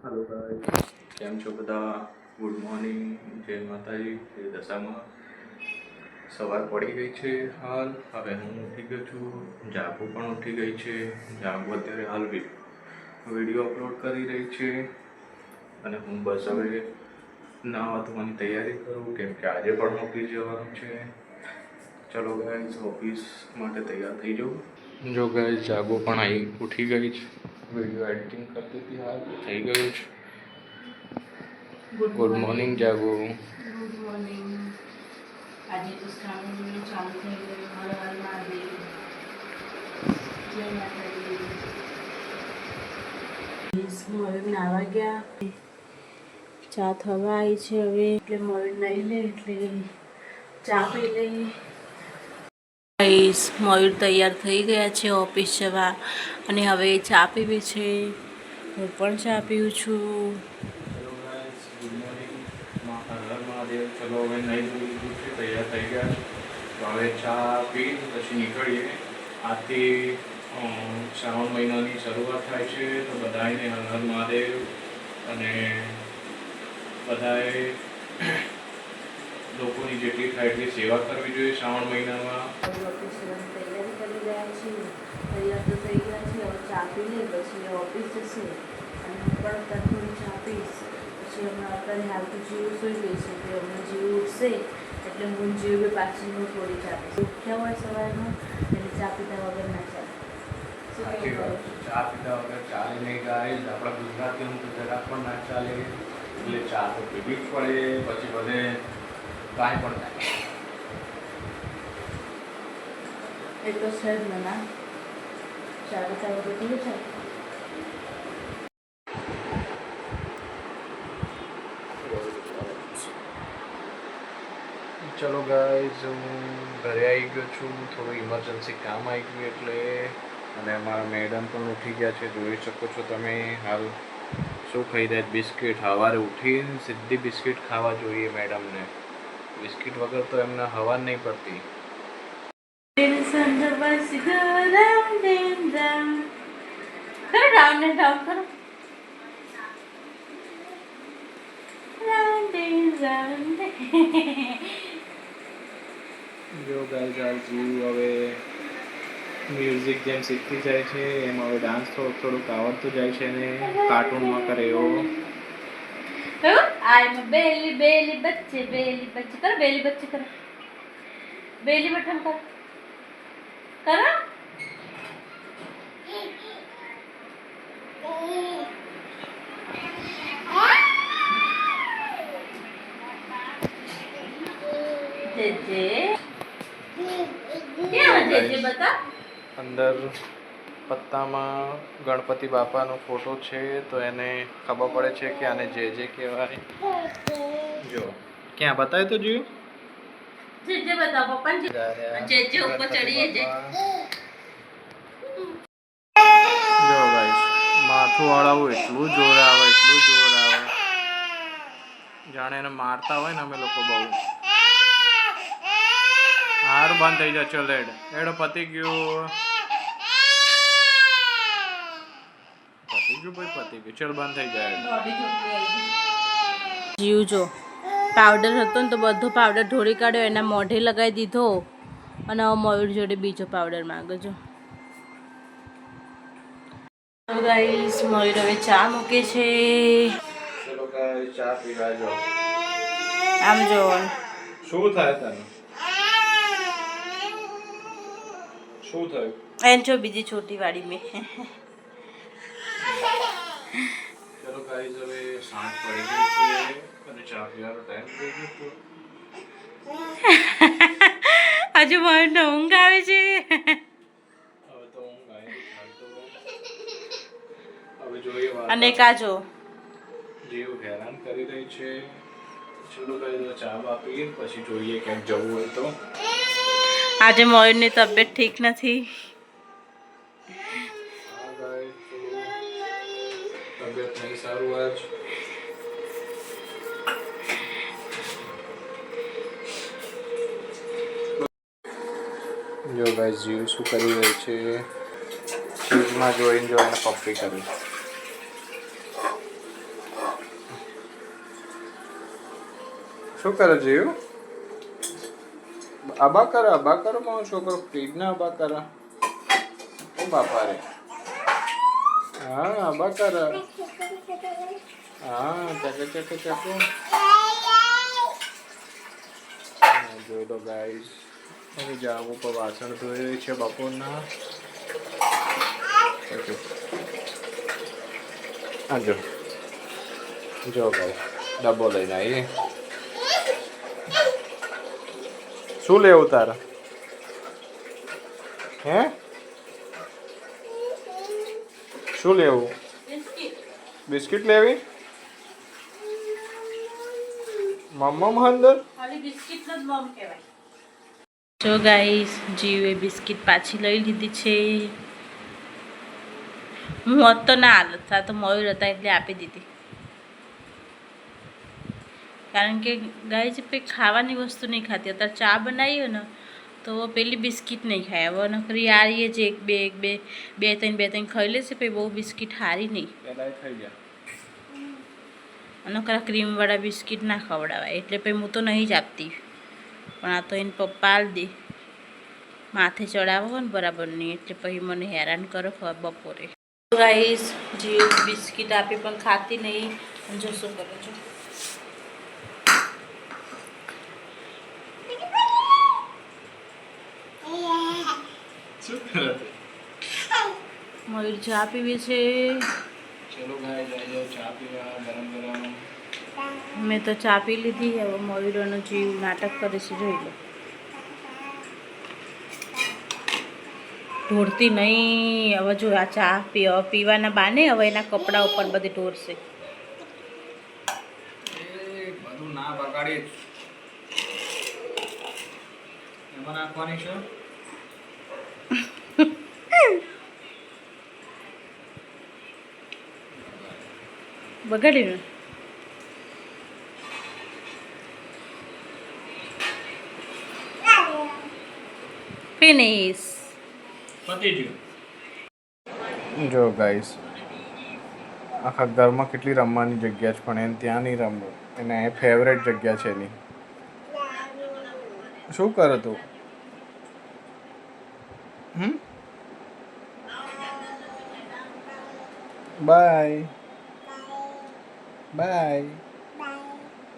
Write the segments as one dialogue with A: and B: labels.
A: Hello guys, કેમ છો બધા? ગુડ મોર્નિંગ, જય માતાજી, જય દશામાં. સવાર પડી ગઈ છે હાલ. હવે હું ઉઠી ગયો છું. જાગુ પણ ઉઠી ગઈ છે. જાગુ અત્યારે હાલ વિડીયો અપલોડ કરી રહી છે અને હું બસ હવે નાવા ધોવાની તૈયારી કરું, કેમ કે આજે પણ ઓફિસ જવાનું છે. ચલો ગાઈસ, ઓફિસ માટે તૈયાર થઈ જાઉં. જો ગાઈસ, જાગો પણ ઉઠી ગઈ છે. વિડીયો એડિટિંગ કરતી હતી, હાલ થઈ ગયું છે. ગુડ મોર્નિંગ જાગો.
B: Good morning. આજે તો સ્નાન ચાલુ થઈ ગયું. હર હર મહાદેવ. જય માતાજી. હવે નાવા ગયા. ચા થવા આવી છે હવે, એટલે મોર નહીં લે એટલે ચા પી લઈ. મયુર તૈયાર થઈ ગયા છે ઓફિસ જવા, અને હવે ચા પીવી છે. હું પણ ચા પીવું છું.
A: Hello guys, good morning. Har Har Mahadev. ચલો હવે નહીં લીધું છે, તૈયાર થઈ ગયા છે. તો હવે ચા પી પછી નીકળીએ. આજથી શ્રાવણ મહિનાની શરૂઆત થાય છે, તો બધાને હર હર મહાદેવ. અને બધાએ લોકોની જેટલી થાય એટલી સેવા કરવી જોઈએ શ્રાવણ મહિનામાં.
B: ઓફિસ જવાની તૈયારી કરી રહ્યા છીએ. તૈયાર તો થઈ ગયા છે. હવે ચા પી લે પછી ઓફિસ જશે, અને હું પણ અત્યારે થોડી ચા પીશ. પછી હમણાં અત્યારે હાલ તો જીવ સૂઈ ગઈ છે, કે હમણાં જીવ ઉઠશે એટલે હું જીવ પાછી હું થોડી ચા પીશ. ઉઠ્યા હોય સવારમાં એટલે ચા પીતા વગર ના ચાલે.
A: સાચી વાત છે. ચા પીતા વગર ચાલે નહીં ગાઈસ. આપણા ગુજરાતીઓનું તો જરાક પણ ના ચાલે. એટલે ચા તો પીવી જ પડે, પછી ભલે કાંઈ પણ થાય.
B: એ તો છે જ ને ના. ચા પીતા વગર કેવું ચાલે?
A: ચલો ગાઈઝ, હું ઘરે આવી ગયો છું. થોડું ઇમરજન્સી કામ આવી ગયું એટલે. અને અમારા મેડમ પણ ઉઠી ગયા છે, જોઈ શકો છો તમે. હાલ શું ખાઈ રહ્યા? બિસ્કિટ. સવારે ઉઠીને સીધી બિસ્કિટ ખાવા જોઈએ મેડમને. બિસ્કિટ વગર તો એમને હવા નહીં પડતી. જો ગાઈઝ, આ જીવ હવે મ્યુઝિક જેમ શીખતી જાય છે એમ હવે ડાન્સ થોડુંક આવડતું જાય છે ને. કાર્ટૂનમાં કરે એવો.
B: I'm a belly belly बच्चे करो belly बच्चे करो belly बटन करो करो जेजे क्या जेजे बता
A: અંદર પત્તામાં ગણપતિ બાપાનો ફોટો છે, તો એને ખબર પડે છે કે આને જે જે કહેવાય. જો ક્યાં બતાવે તો જીવ.
B: जेजे बता पप्पा जेजे ऊपर चढ़िए जे
A: જો ગાઈસ, માથું હળાવું એટલું જોર આવે, એટલું જોર આવે, જાણે એને મારતા હોય ને અમે લોકો બહુ. હાર બંધ થઈ જાય. ચલ એડ પતી ગયું. પતી ગયું. ચલ બંધ થઈ જાય.
B: જીવ જો પાવડર હતો ને તો બધો પાવડર ઢોળી કાઢ્યો, એના મોઢે લગાવી દીધો, અને હવે મયુર જોડે બીજો પાવડર માંગે છો. ગાઈસ, મયુર હવે ચા મૂકે છે.
A: ચલો ગાઈસ, ચા પીવા જો.
B: આમ જો
A: શું થાય તને? શું થયું?
B: એન જો બીજી છોટી વાળી મેં.
A: ચલો ગાઈસ, હવે સાંજ પડી ગઈ છે અને ચા પીવાનો ટાઈમ થઈ ગયો.
B: હજુ મયુરને ઊંઘ આવે છે.
A: હવે તો ઊંઘ આવી તો હવે જોઈએ.
B: અને કાજો
A: જીવ હેરાન કરી રહી છે. ચલો ગાઈસ, ચા બા પીએ પછી જોઈએ ક્યાંક જવું હોય તો.
B: આજે મયુરની તબિયત ઠીક નથી.
A: હા ગાઈસ, તબિયત નહીં સારું આજ. જો ગાઈસ, જીવ શું કરી રહી છે? ચીઝમાં જોઈને પપ્પી કરી. શું કરે જીવ? આબા કરો મારો છોકરો ફ્રીજના આબા કરે. ઓ બાપા રે. હા આબા કરે. હા ચકો. જોઈ લો ગાઈસ. હવે જાવ ઉપર વાસણ ધોઈ રહી છે બપોરના. હા જો ગાઈસ ડબ્બો લઈને આવી. શું લેવું તારે? હે શું લેવું? બિસ્કિટ લેવી? મમ્મા અંદર
B: જો ગાઈસ જીવે બિસ્કિટ પાછી લઈ લીધી છે. હું હોત તો ના હાલત આ તો મયુર હતા એટલે આપી દીધી. કારણ કે ગાય જે પેલી ખાવાની વસ્તુ નહીં ખાતી. અત્યારે ચા બનાવીએ ને તો પેલી બિસ્કિટ નહીં ખાય. હવે નકરી આરીએ જે એક બે ત્રણ ખાઈ લેશે પછી બહુ બિસ્કિટ હારી નહીં. અને ખરા ક્રીમવાળા બિસ્કિટ ના ખવડાવાય એટલે પછી હું તો નહીં જ આપતી. પણ આ તો એને પપ્પા આલ દે માથે ચડાવો ને બરાબર નહીં એટલે પછી મને હેરાન કરો બપોરે. ગાઈસ જે બિસ્કિટ આપી પણ ખાતી નહીં. જો શું કરો છો. મયુર ચા પીવે છે.
A: ચલો ગાઈસ આવી ચા પીવા ગરમ.
B: મેં તો ચા પી લીધી. હવે મયુરનો જીવ નાટક કરે છે જોઈ લો. ઢોળતી નહીં. હવે જો આ ચા પીવાના બાને હવે એના કપડા ઉપર બધી ઢોળશે.
A: બધું ના બગાડી એમાં નાખવાની છે.
B: બગાડ્યું ને ફિનિશ.
A: જો ગાઈસ આખા ઘરમાં કેટલી રમવાની જગ્યા છે પણ એને ત્યાં નહીં રમવું. એને એ ફેવરેટ જગ્યા છે એની. શું કરે તું? બાય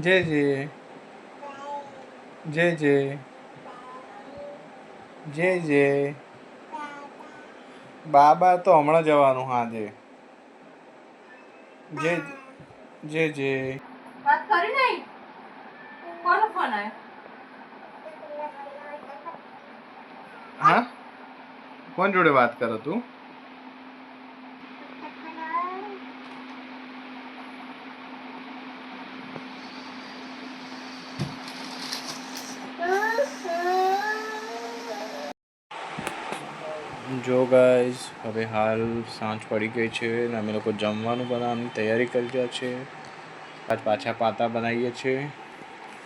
A: જે બાબા તો હમણાં જવાનું. હા જે
B: વાત કરી નહીં. કોનો ફોન આવ્યો?
A: હા કોણ જોડે વાત કરો તું? જો ગાઈસ હવે હાલ સાંજ પડી ગઈ છે અને અમે લોકો જમવાનું બનાવવાની તૈયારી કરી રહ્યા છે. આજ પાછા પાતા બનાવીએ છીએ.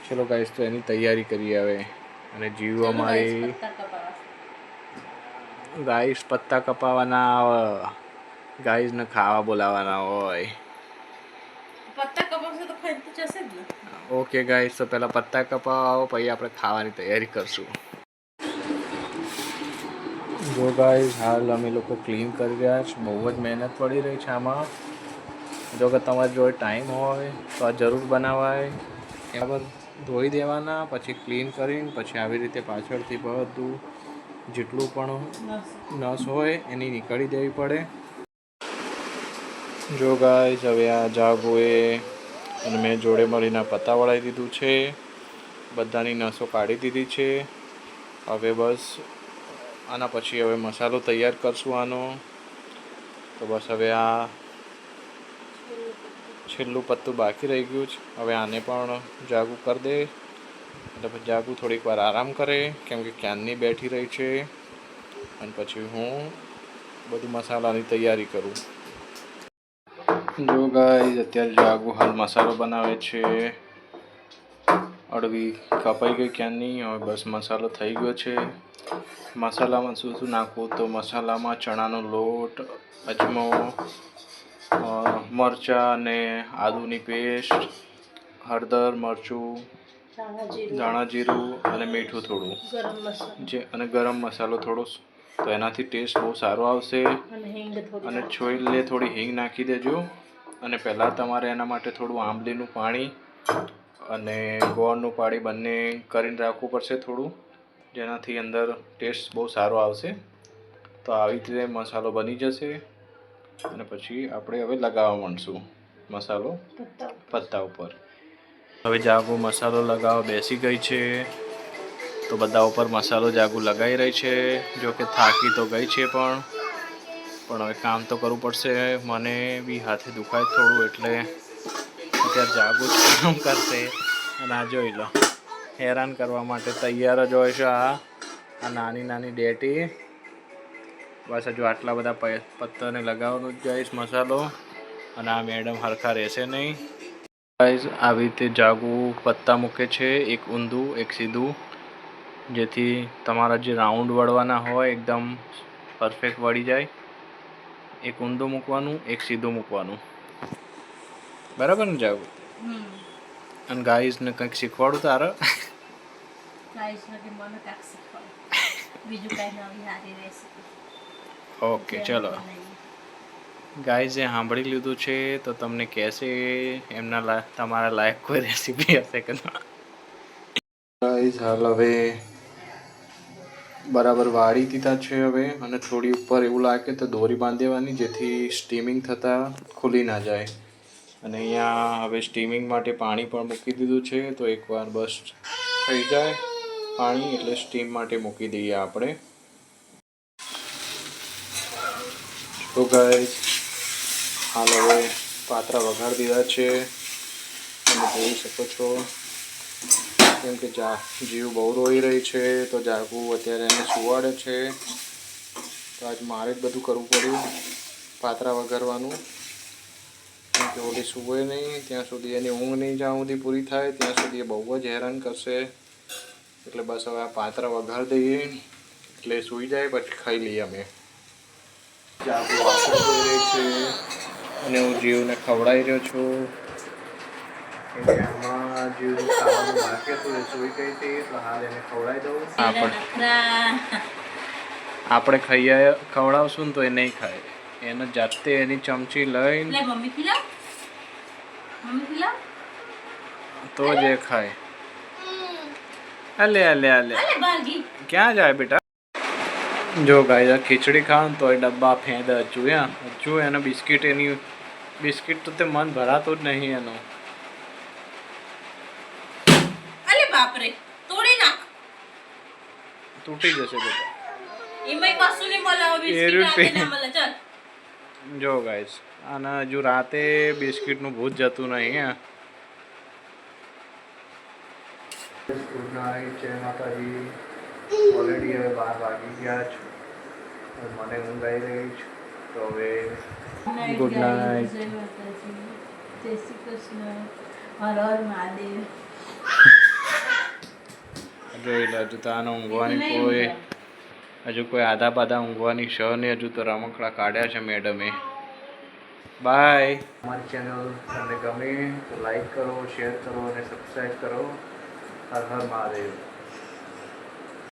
A: ચલો ગાઈસ તો એની તૈયારી કરીએ હવે. અને જીવ અમારી ગાઈસ પત્તા કપાવાના આવે. ગાઈસને ખાવા બોલાવાના હોય.
B: પત્તા કપાવશે તો ખાઈ તો જશે જ ને.
A: ઓકે ગાઈસ તો પહેલાં પત્તા કપાવો પછી આપણે ખાવાની તૈયારી કરશું. જો ગાઈસ હાલ અમે લોકો ક્લીન કરી રહ્યા છે. બહુ જ મહેનત પડી રહી છે આમાં. જો કે તમારી જોડે ટાઈમ હોય તો આ જરૂર બનાવાય. એના પર ધોઈ દેવાના પછી ક્લીન કરીને પછી આવી રીતે પાછળથી બધું જેટલું પણ નસ હોય એની નીકાળી દેવી પડે. જો ગાઈસ હવે આ જાગોએ અને મેં જોડે મળીને પત્તા વળાવી દીધું છે. બધાની નસો કાઢી દીધી છે. હવે બસ આના પછી હવે મસાલો તૈયાર કરશું આનો. તો બસ હવે આ છેલ્લું પત્તું બાકી રહી ગયું છે. હવે આને પણ જાગુ કરી દે એટલે પછી જાગુ થોડીક વાર આરામ કરે કેમ કે ક્યારની બેઠી રહી છે. અને પછી હું બધું મસાલાની તૈયારી કરું. જો ગાઈસ અત્યારે જાગુ હાલ મસાલો બનાવે છે. અડવી કપાઈ ગઈ ક્યારની. હવે બસ મસાલો થઈ ગયો છે. મસાલામાં શું નાખવું તો મસાલામાં ચણાનો લોટ, અજમો, મરચાં અને આદુની પેસ્ટ, હળદર, મરચું ધાણા જીરું અને મીઠું થોડું
B: ગરમ મસાલો
A: જે અને ગરમ મસાલો થોડો, તો એનાથી ટેસ્ટ બહુ સારો આવશે.
B: અને હિંગ થોડી
A: અને છોલે થોડી હિંગ નાખી દેજો. અને પહેલાં તમારે એના માટે થોડું આંબલીનું પાણી અને ગોળનું પાણી બંને કરીને રાખવું પડશે થોડું, જેનાથી અંદર ટેસ્ટ બહુ સારો આવશે. તો આવી રીતે મસાલો બની જશે અને પછી આપણે હવે લગાવવા માંડશું મસાલો પત્તા ઉપર. હવે જાગુ મસાલો લગાવવા બેસી ગઈ છે, તો બધા ઉપર મસાલો જાગુ લગાવી રહી છે. જો કે થાકી તો ગઈ છે, પણ હવે કામ તો કરવું પડશે. મને બી હાથે દુખાય થોડું, એટલે અત્યારે જાગુ જ કામ કરશે. અને આ જોઈ લો, હેરાન કરવા માટે તૈયાર જ હોય છે આ નાની નાની ડેટી. બસ હજુ આટલા બધા પત્તાને લગાવવાનું જ જઈશ મસાલો, અને આ મેડમ હરખા રહેશે નહીં. ગાઈઝ આવી રીતે જાગુ પત્તા મૂકે છે, એક ઊંધું એક સીધું, જેથી તમારા જે રાઉન્ડ વળવાના હોય એકદમ પરફેક્ટ વળી જાય. એક ઊંધું મૂકવાનું, એક સીધું મૂકવાનું, બરાબર ને જાગુ? અને ગાઈઝને કંઈક શીખવાડું તારે?
B: બીજું કાંઈ નવી સારી રેસીપી.
A: ઓકે ચલો. ગાઈઝે સાંભળી લીધું છે, તો તમને કહેશે એમના તમારા લાયક કોઈ રેસીપી હશે કે ના. ગાઈઝ હાલ હવે બરાબર વાળી દીધા છે હવે, અને થોડી ઉપર એવું લાગે તો દોરી બાંધી દેવાની, જેથી સ્ટીમિંગ થતાં ખુલી ના જાય. અને અહીંયા હવે સ્ટીમિંગ માટે પાણી પણ મૂકી દીધું છે, તો એકવાર બસ થઈ જાય પાણી એટલે સ્ટીમ માટે મૂકી દઈએ આપણે. તો ગાઈઝ હાલ હવે પાત્રા વઘારી દીધા છે, તમે જોઈ શકો છો. કેમ કે જીવ બહુ રોઈ રહી છે, તો જાગુ અત્યારે એને સુવાડે છે. તો આજ મારે જ બધું કરવું પડ્યું, પાત્રા વઘારવાનું. કેમ કે ઓલી સૂવે નહીં ત્યાં સુધી, એની ઊંઘ નહીં જ્યાં સુધી પૂરી થાય ત્યાં સુધી એ બહુ જ હેરાન કરશે. એટલે બસ હવે આ પાત્રા વઘારી દઈએ એટલે સૂઈ જાય, પછી ખાઈ લઈએ અમે. જાગુ વાસણ ધોઈ રહી છે, અને હું જીવને ખવડાવી રહ્યો છું. આમાં જીવનું ખાવાનું બાકી હતું, એ સૂઈ ગઈ હતી, તો હાલ એને ખવડાવી દઉં. આપણે ખવડાવશું ને તો એ નહીં ખાય, એને જાતે એની ચમચી લઈને તો જ એ ખાય. અલે અલે અલે ક્યાં જાય બેટા? જો ગાય ખીચડી ખાવ તો એ ડબ્બા ફેંદ હજુ એને બિસ્કિટ તો તે મન ભરાતું જ નહીં એનું.
B: બાપરે, તોડી નાખ.
A: તૂટી જશે બેટા.
B: એમાં કશું નહીં મળે, બિસ્કિટ ના મળે. ચાલ
A: જો ગાઈસ, અને હજુ રાતે બિસ્કિટનું ભૂત જતું નહીં. ગુડ નાઇટ, જય માતાજી. ઓલરેડી હવે 12 વાગી ગયા છે, મને ઊંઘ આવી રહી છે, તો હવે ગુડ નાઇટ.
B: જય માતાજી, જય શ્રી કૃષ્ણ, હર હર મહાદેવ.
A: જોઈ લો, હજુ તો આને ઊંઘવાની કોઈ આધા બાધા ઊંઘવાની શ નહીં. હજુ તો રમકડા કાઢ્યા છે મેડમે. બાય. અમારી ચેનલ તમને ગમે તો લાઈક કરો, શેર કરો અને સબસ્ક્રાઈબ કરો. હર હર મહાદેવ.